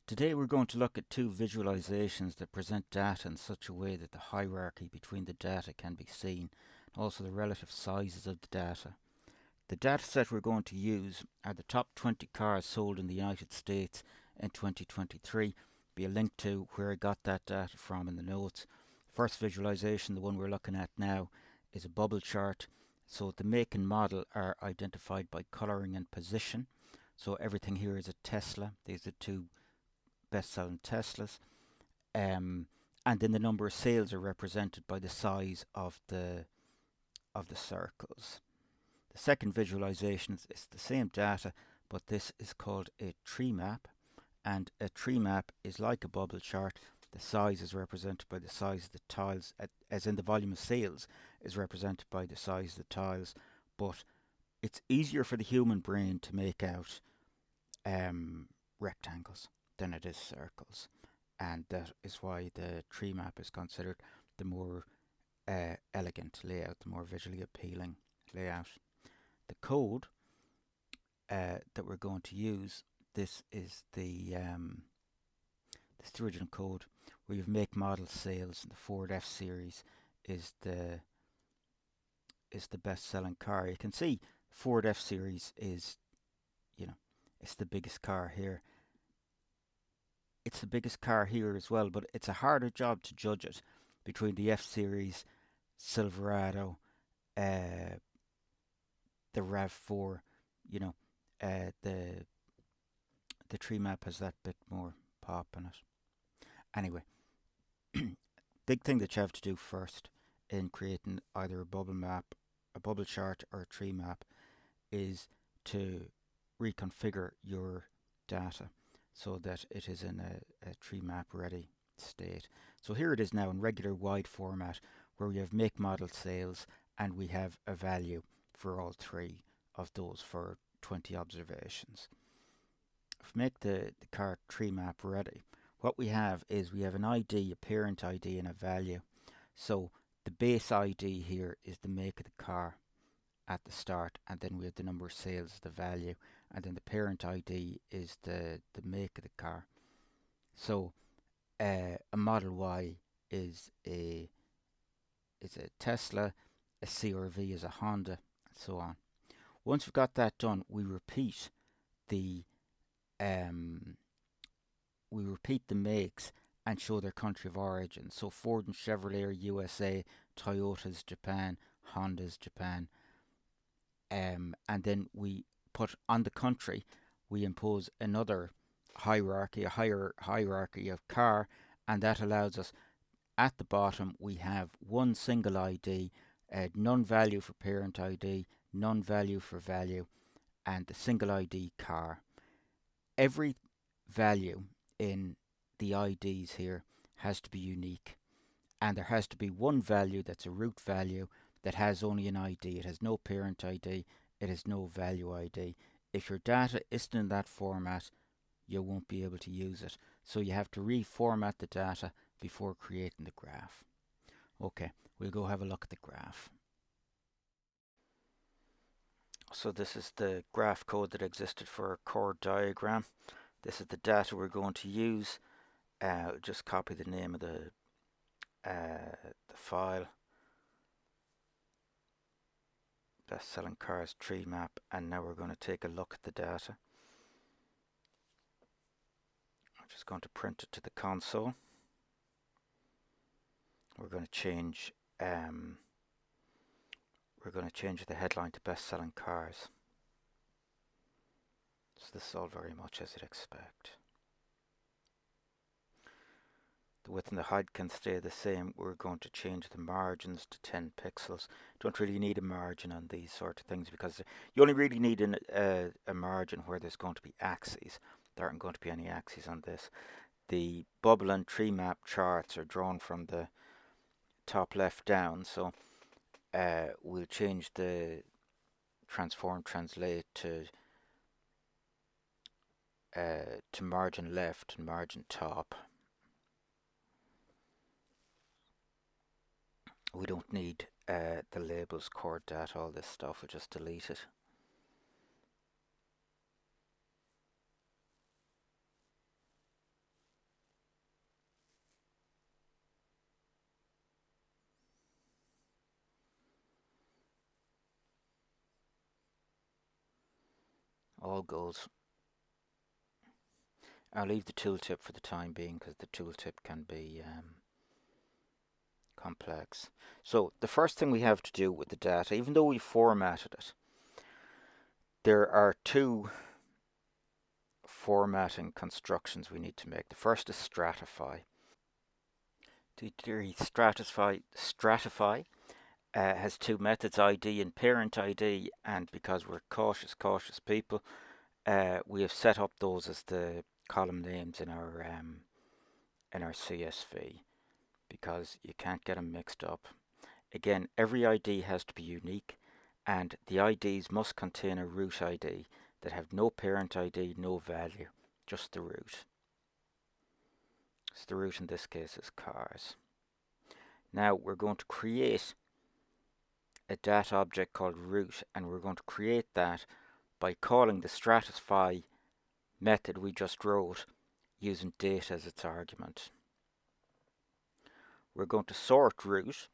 Today we're going to look at two visualizations that present data in such a way that the hierarchy between the data can be seen, and also the relative sizes of the data. The dataset we're going to use are the top 20 cars sold in the United States in 2023. Be a link to where I got that data from in the notes. First visualization, the one we're looking at now, is a bubble chart. So the make and model are identified by colouring and position. So everything here is a Tesla. These are two best-selling Teslas, and then the number of sales are represented by the size of the circles. The second visualization is the same data, but this is called a tree map, and a tree map is like a bubble chart. The size is represented by the size of the tiles, as in the volume of sales is represented by the size of the tiles, but it's easier for the human brain to make out rectangles than it is circles, and that is why the tree map is considered the more elegant layout, the more visually appealing layout. The code that we're going to use, this is the original code where you have make, model, sales. And the Ford F series is the best-selling car. You can see Ford F series is, it's the biggest car here. It's the biggest car here as well, but it's a harder job to judge it between the F series, Silverado, the RAV4. The Treemap has that bit more pop in it. Anyway, big thing that you have to do first in creating either a bubble map, a bubble chart, or a tree map is to reconfigure your data so that it is in a tree map ready state. So here it is now in regular wide format, where we have make, model, sales, and we have a value for all three of those for 20 observations. If we make the car tree map ready, what we have is we have an ID, a parent ID, and a value. So the base ID here is the make of the car at the start, and then we have the number of sales, the value, and then the parent ID is the make of the car. So a Model Y is a Tesla, a CRV is a Honda, and so on. Once we've got that done, we repeat the makes and show their country of origin. So Ford and Chevrolet are USA, Toyota's Japan, Honda's Japan. And then we put on the country, we impose another hierarchy, a higher hierarchy of car, and that allows us, at the bottom we have one single ID, none value for parent ID, none value for value, and the single ID car. Every value in the IDs here has to be unique, and there has to be one value that's a root value that has only an ID. It has no parent ID, it has no value ID. If your data isn't in that format, you won't be able to use it. So you have to reformat the data before creating the graph. Okay, we'll go have a look at the graph. So this is the graph code that existed for a core diagram. This is the data we're going to use. Just copy the name of the file. Best-selling cars tree map, and now we're going to take a look at the data. I'm just going to print it to the console. We're going to change the headline to best-selling cars. So this is all very much as you'd expect. The width and the height can stay the same. We're going to change the margins to 10 pixels. Don't really need a margin on these sort of things, because you only really need a margin where there's going to be axes. There aren't going to be any axes on this. The bubble and tree map charts are drawn from the top left down, so we'll change the transform translate to margin left and margin top. We don't need the labels, core data, all this stuff. We'll just delete it. all goes. I'll leave the tooltip for the time being because the tooltip can be complex. So the first thing we have to do with the data, even though we formatted it, there are two formatting constructions we need to make. The first is stratify. The stratify has two methods, ID and parent ID, and because we're cautious people, we have set up those as the column names in our CSV because you can't get them mixed up. Again, every ID has to be unique, and the IDs must contain a root ID that have no parent ID, no value, just the root. So the root in this case is cars. Now we're going to create a data object called root, and we're going to create that by calling the stratify method we just wrote using data as its argument. We're going to sort root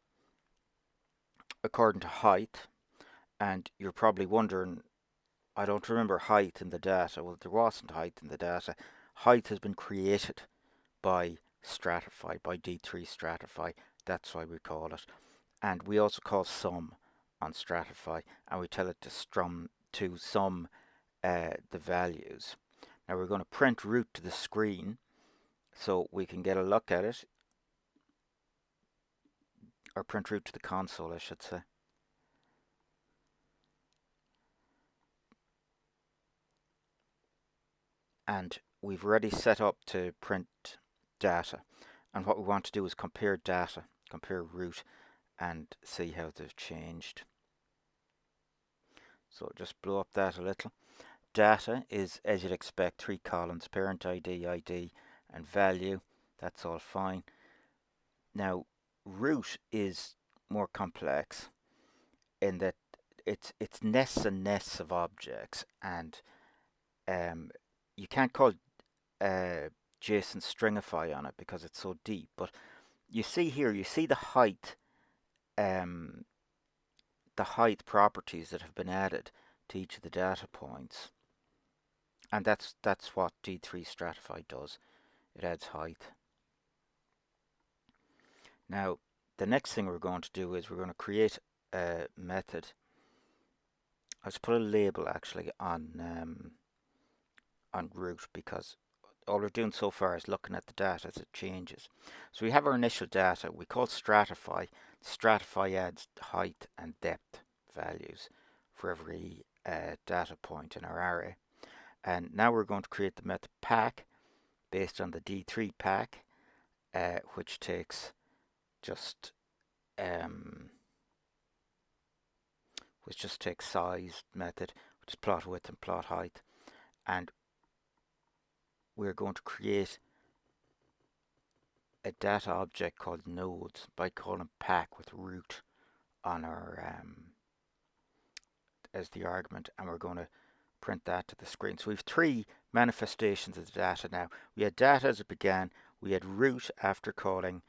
according to height, and you're probably wondering, I don't remember height in the data. Well, there wasn't height in the data. Height has been created by stratify, by D3 stratify. That's why we call it. And we also call sum on stratify, and we tell it to sum the values. Now we're going to print root to the screen so we can get a look at it, or print root to the console, I should say. And we've already set up to print data, and what we want to do is compare data, compare root, and see how they've changed. So just blow up that a little. Data is, as you'd expect, 3 columns: parent ID, ID, and value. That's all fine. Now root is more complex in that it's nests and nests of objects, and you can't call JSON stringify on it because it's so deep. But you see here, you see the height properties that have been added to each of the data points, and that's what D3 stratify does. It adds height. Now the next thing we're going to do is we're going to create a method. Let's put a label actually on root, because all we're doing so far is looking at the data as it changes. So we have our initial data we call stratify. Stratify adds height and depth values for every data point in our array. And now we're going to create the method pack based on the D3 pack, which takes just takes size method, which is plot width and plot height, and we're going to create a data object called nodes by calling pack with root on our as the argument, and we're going to print that to the screen. So we have 3 manifestations of the data now. We had data as it began, we had root after calling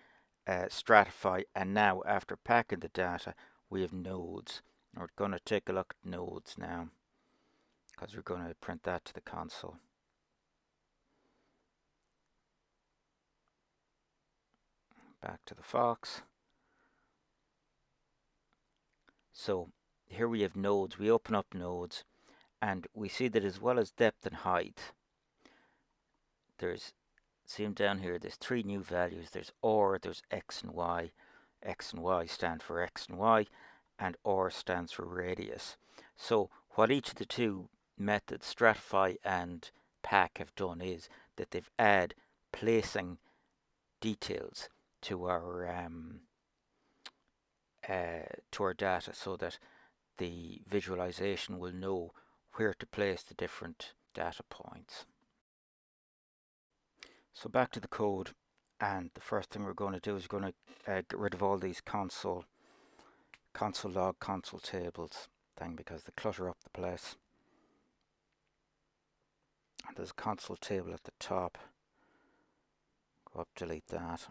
stratify, and now after packing the data we have nodes. And we're going to take a look at nodes now because we're going to print that to the console. Back to the Fox. So here we have nodes. We open up nodes, and we see that as well as depth and height, see them down here, there's 3 new values. There's or, there's x and y. X and y stand for x and y, and or stands for radius. So what each of the 2 methods, stratify and pack, have done is that they've added placing details to our data, so that the visualization will know where to place the different data points. So back to the code, and the first thing we're going to do is we're going to get rid of all these console log, console tables thing, because they clutter up the place. And there's a console table at the top. Go up, delete that.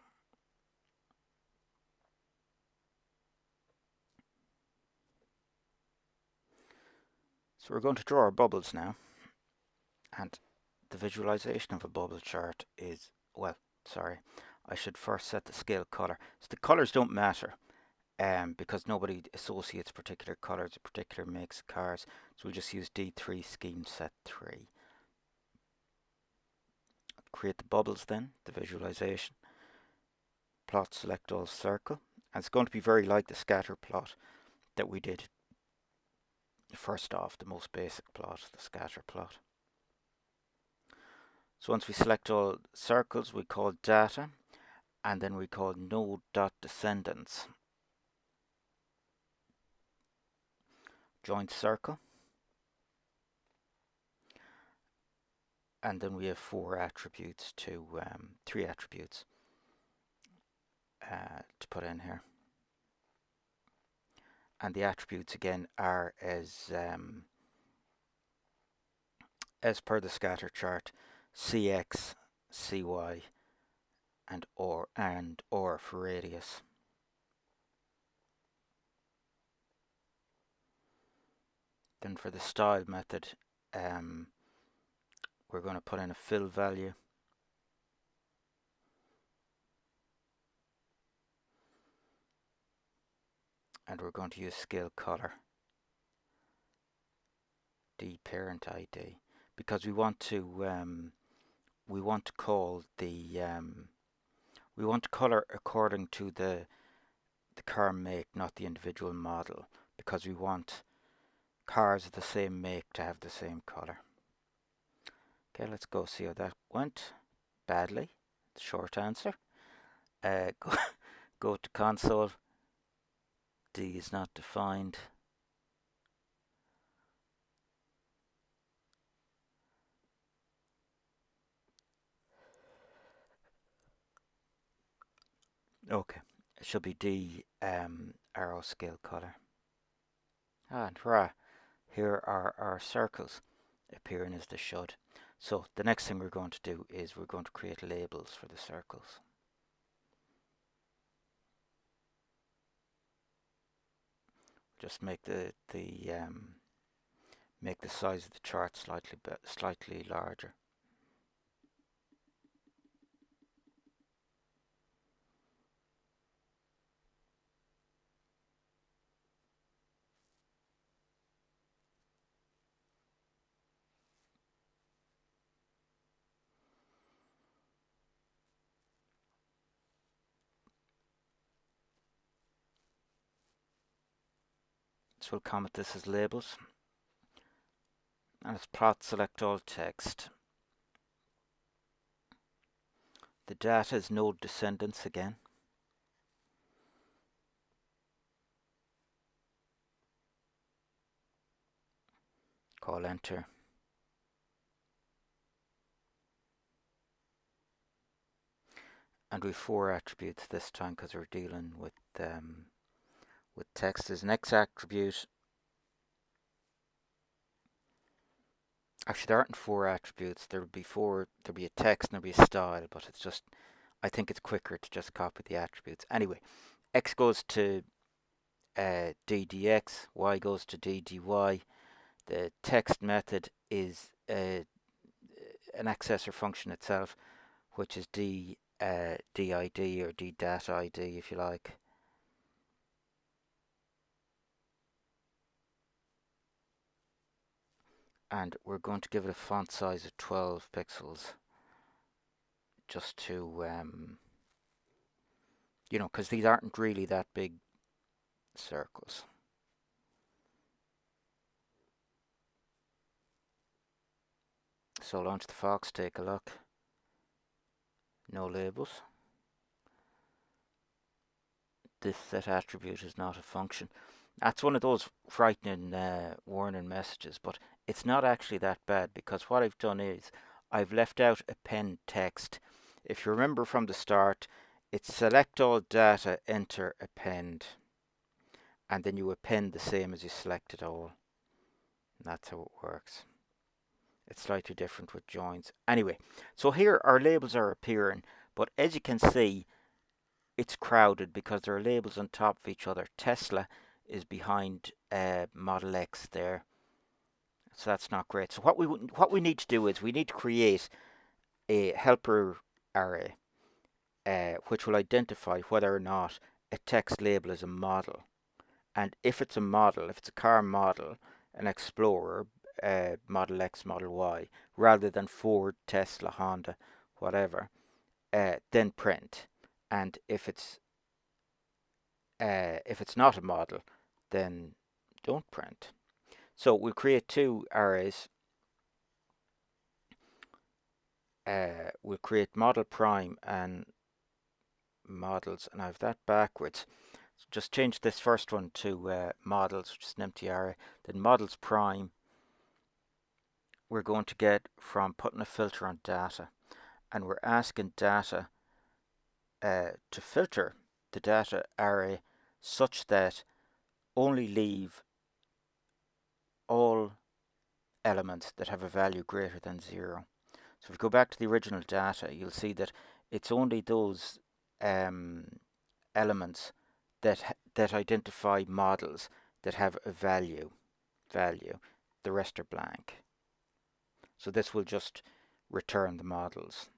So we're going to draw our bubbles now. And the visualization of a bubble chart is, well, sorry, I should first set the scale color. So the colors don't matter because nobody associates particular colors with particular makes of cars. So we'll just use D3 scheme set 3. Create the bubbles then, the visualization. Plot select all circle. And it's going to be very like the scatter plot that we did first off, the most basic plot, the scatter plot. So once we select all circles, we call data, and then we call node.descendants. Joint circle. And then we have 4 attributes to 3 attributes to put in here. And the attributes again are as per the scatter chart, CX, CY, and or for radius. Then for the style method, we're going to put in a fill value. And we're going to use scale color d parent id because we want to call the we want to color according to the car make, not the individual model, because we want cars of the same make to have the same color. Okay, let's go see how that went. Badly, the short answer. Go to console. D is not defined. Okay, it should be D arrow scale color. And here are our circles appearing as they should. So the next thing we're going to do is we're going to create labels for the circles. Just make the size of the chart slightly larger. So we'll comment this as labels. And it's plot select all text. The data is node descendants again. Call enter. And we've 4 attributes this time because we're dealing with text as next attribute. Actually, there aren't 4 attributes. There'll be a text and there'll be a style, but it's just, I think it's quicker to just copy the attributes. Anyway, x goes to d dx, y goes to d dy. The text method is an accessor function itself, which is did or ddata if you like. And we're going to give it a font size of 12 pixels just to because these aren't really that big circles. So launch the Fox, take a look. No labels. This set attribute is not a function. That's one of those frightening warning messages, but it's not actually that bad because what I've done is I've left out append text. If you remember from the start, it's select all data, enter, append, and then you append the same as you selected all. And that's how it works. It's slightly different with joins. Anyway, so here our labels are appearing, but as you can see, it's crowded because there are labels on top of each other. Tesla is behind Model X there. So that's not great. So what we need to do is we need to create a helper array, which will identify whether or not a text label is a model. And if it's a model, if it's a car model, an Explorer, Model X, Model Y, rather than Ford, Tesla, Honda, whatever, then print. And if it's not a model, then don't print. So we'll create two arrays. We'll create model prime and models, and I have that backwards. So just change this first one to models, which is an empty array. Then models prime, we're going to get from putting a filter on data, and we're asking data to filter the data array such that only leave all elements that have a value greater than 0. So if we go back to the original data, you'll see that it's only those elements that identify models that have a value. The rest are blank. So this will just return the models.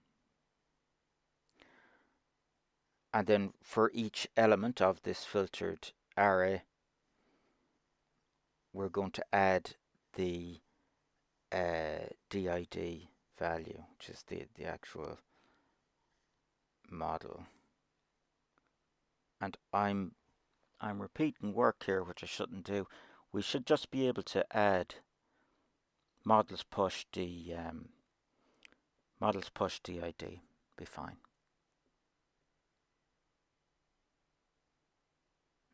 And then for each element of this filtered array, we're going to add the DID value, which is the actual model. And I'm repeating work here, which I shouldn't do. We should just be able to add models push DID. Be fine.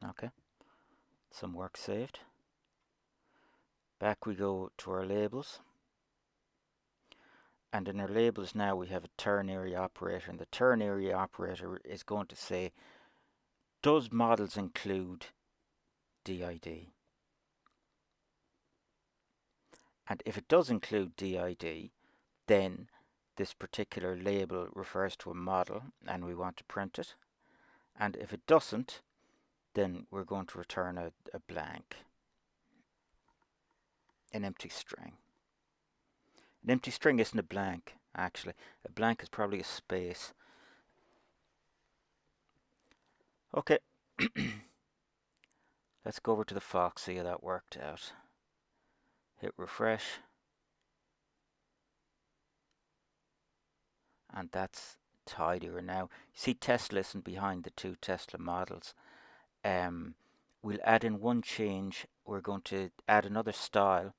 Okay, some work saved. Back we go to our labels. And in our labels now we have a ternary operator, and the ternary operator is going to say, does models include DID? And if it does include DID, then this particular label refers to a model and we want to print it. And if it doesn't, then we're going to return a blank, an empty string. An empty string isn't a blank, actually. A blank is probably a space. Okay, let's go over to the Fox, see how that worked out. Hit refresh. And that's tidier now. You see Tesla isn't behind the two Tesla models. We'll add in one change. We're going to add another style.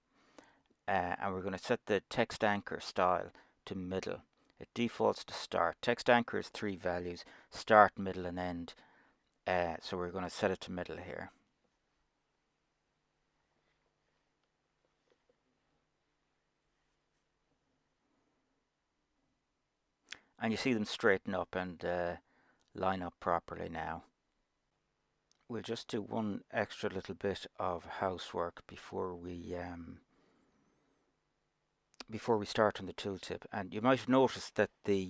And we're going to set the text anchor style to middle. It defaults to start. Text anchor is 3 values: start, middle, and end. So we're going to set it to middle here. And you see them straighten up and line up properly now. We'll just do one extra little bit of housework before we start on the tooltip. And you might have noticed that the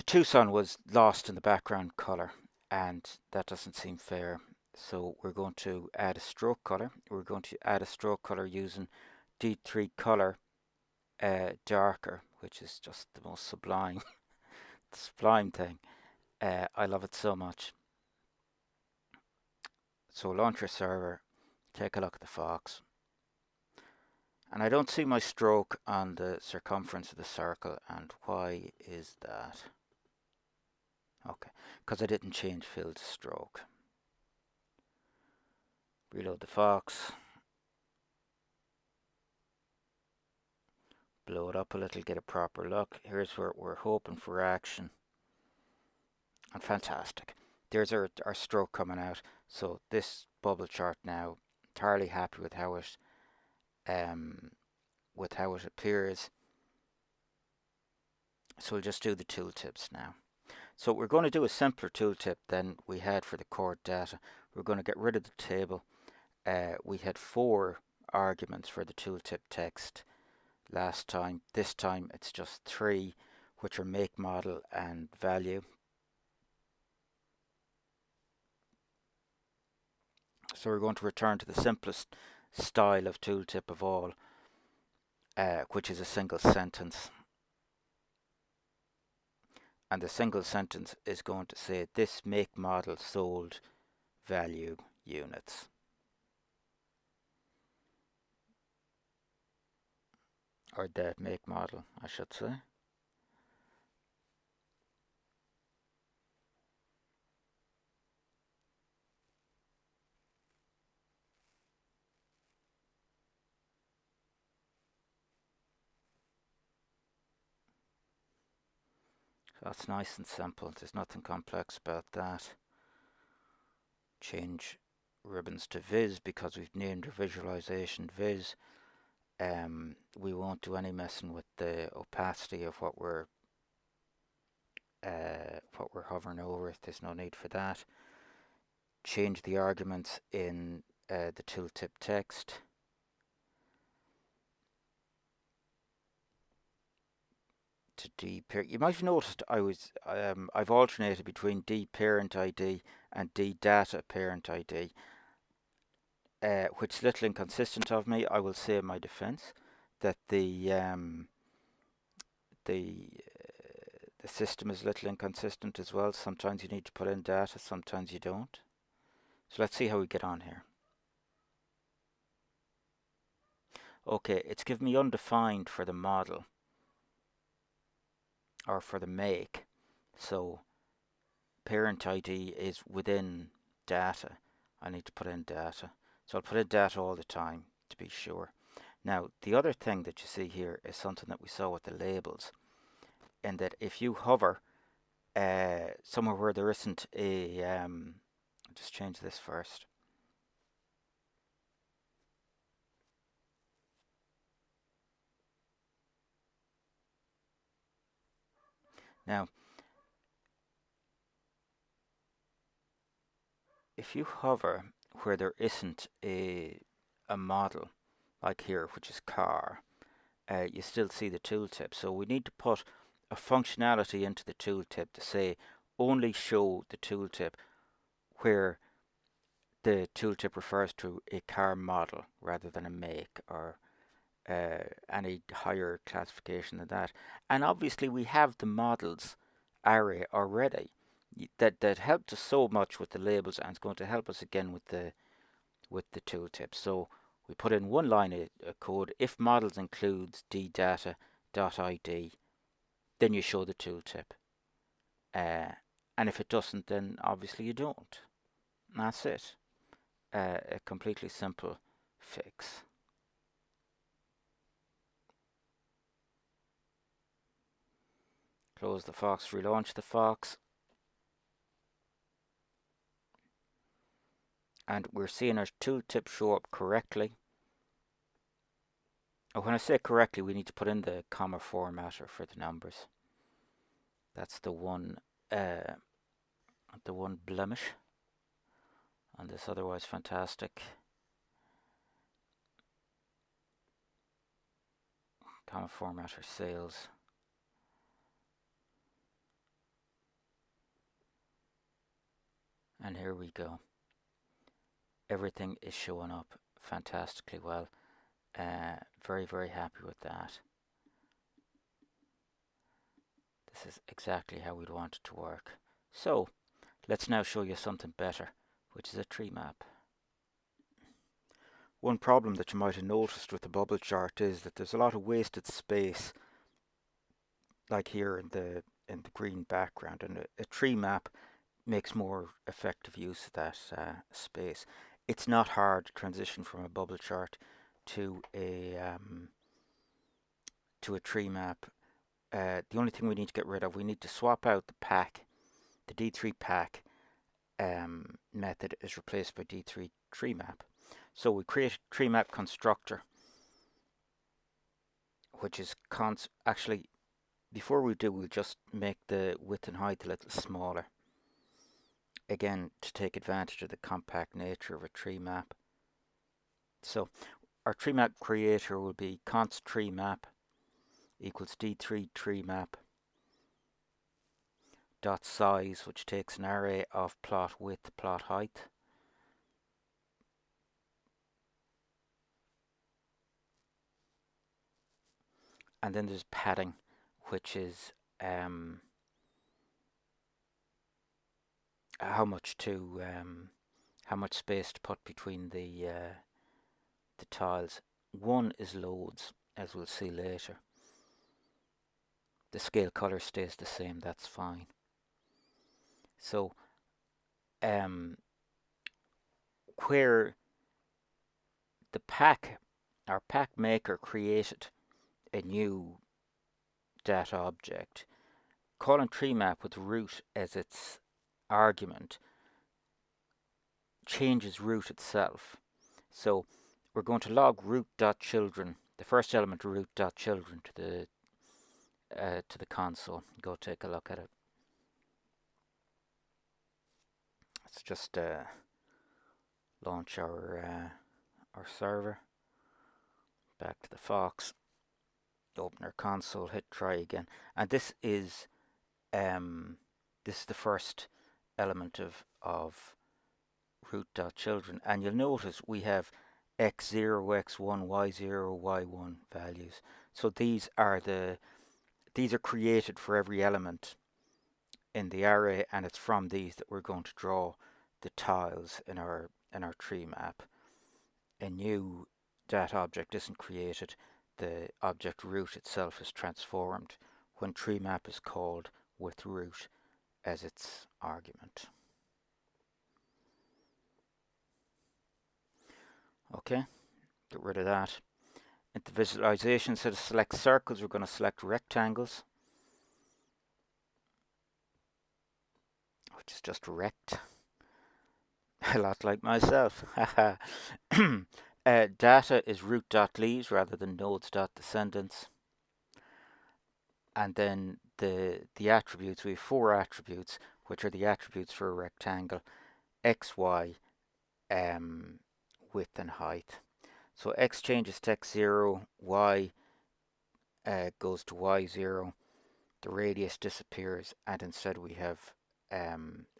Tucson was lost in the background color, and that doesn't seem fair. So we're going to add a stroke color. We're going to add a stroke color using D3 color darker, which is just the most sublime thing. I love it so much. So launch your server, take a look at the Fox. And I don't see my stroke on the circumference of the circle. And why is that? Okay, because I didn't change fill to stroke. Reload the Fox. Blow it up a little, get a proper look. Here's where we're hoping for action. And fantastic. There's our stroke coming out. So this bubble chart now, entirely happy with how it appears. So we'll just do the tooltips now. So we're going to do a simpler tooltip than we had for the core data. We're going to get rid of the table. We had 4 arguments for the tooltip text last time. This time it's just 3, which are make, model, and value. So we're going to return to the simplest style of tooltip of all, which is a single sentence. And the single sentence is going to say this make model sold value units. Or the make model, I should say. That's nice and simple. There's nothing complex about that. Change ribbons to viz because we've named our visualization viz. We won't do any messing with the opacity of what we're hovering over. There's no need for that. Change the arguments in the tooltip text. To dparent. You might have noticed I've alternated between dparent ID and ddata parent ID, which is a little inconsistent of me. I will say in my defence that the system is a little inconsistent as well. Sometimes you need to put in data, sometimes you don't. So let's see how we get on here. Okay, it's given me undefined for the model or for the make. So parent ID is within data. I need to put in data. So I'll put in data all the time to be sure. Now, the other thing that you see here is something that we saw with the labels, in that if you hover somewhere where there isn't a, just change this first. Now, if you hover where there isn't a model, like here, which is car, you still see the tooltip. So we need to put a functionality into the tooltip to say only show the tooltip where the tooltip refers to a car model rather than a make or any higher classification than that. And obviously we have the models array already that helped us so much with the labels, and it's going to help us again with the tooltip. So we put in one line of code: if models includes ddata.id, then you show the tooltip, and if it doesn't, then obviously you don't. And that's it. A completely simple fix. Close the Fox, relaunch the Fox, and we're seeing our tooltip show up correctly. And when I say correctly, we need to put in the comma formatter for the numbers. That's the one blemish on this otherwise fantastic comma formatter sales. And here we go. Everything is showing up fantastically well. Very, very happy with that. This is exactly how we'd want it to work. So let's now show you something better, which is a tree map. One problem that you might have noticed with the bubble chart is that there's a lot of wasted space, like here in the green background, and a tree map makes more effective use of that space. It's not hard to transition from a bubble chart to a tree map. The only thing we need to get rid of, we need to swap out the pack. The D3 pack method is replaced by D3 Treemap. So we create a Treemap constructor, which is actually, before we do, we'll just make the width and height a little smaller. Again, to take advantage of the compact nature of a tree map. So our tree map creator will be const tree map equals d3 tree map dot size, which takes an array of plot width, plot height, And then there's padding, which is how much space to put between the tiles. 1 is loads, as we'll see later. The scale color stays the same, that's fine. So where our pack maker created a new data object, calling Treemap with root as its argument changes root itself. So we're going to log root.children, the first element of root.children to the console. Go take a look at it. Let's just launch our server. Back to the Fox. Open our console. Hit try again. And this is the first element of root.children, and you'll notice we have x0, x1, y0, y1 values. So these are created for every element in the array, and it's from these that we're going to draw the tiles in our tree map. A new data object isn't created. The object root itself is transformed when Treemap is called with root as its argument. Okay, get rid of that. Into visualisation, instead of select circles, we're going to select rectangles, which is just rect. A lot like myself. Data is root.leaves rather than nodes.descendants. And then the attributes, we have 4 attributes, which are the attributes for a rectangle: x, y, width and height. So x changes to x0, y goes to y0, the radius disappears, and instead we have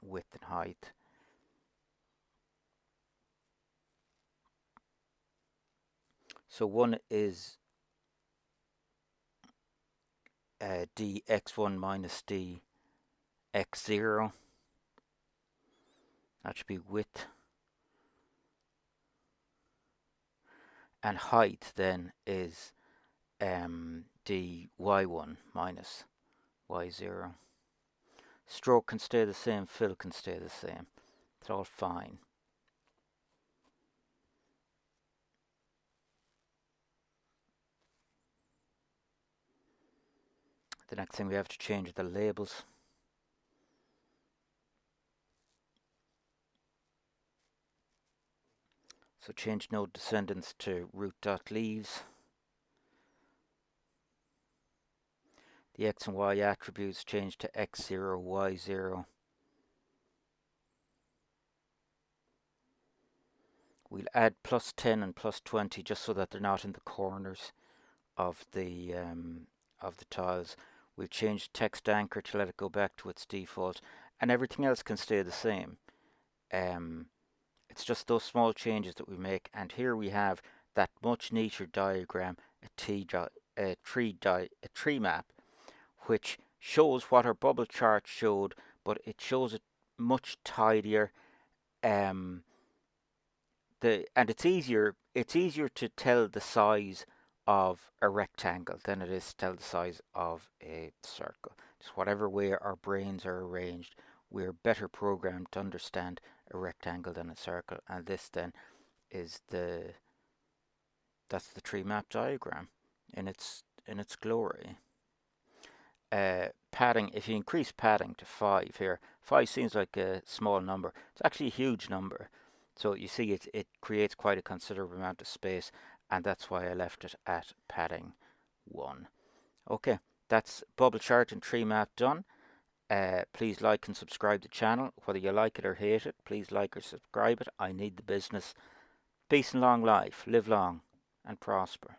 width and height. So one is dx1 minus dx0. That should be width. And height then is dy1 minus y0. Stroke can stay the same, fill can stay the same. It's all fine. The next thing we have to change are the labels. So change node descendants to root.leaves. The x and y attributes change to x0, y0. We'll add +10 and +20 just so that they're not in the corners of the tiles. We'll change text anchor to let it go back to its default, and everything else can stay the same. It's just those small changes that we make, and here we have that much neater diagram, a tree map, which shows what our bubble chart showed, but it shows it much tidier. And it's easier to tell the size of a rectangle than it is to tell the size of a circle. Just whatever way our brains are arranged, we're better programmed to understand a rectangle than a circle, and this then is that's the tree map diagram in its glory. Padding, if you increase padding to 5 here, 5 seems like a small number. It's actually a huge number. So you see it creates quite a considerable amount of space, and that's why I left it at padding 1. Okay, that's bubble chart and tree map done. Please like and subscribe to the channel. Whether you like it or hate it, please like or subscribe it. I need the business. Peace and long life. Live long and prosper.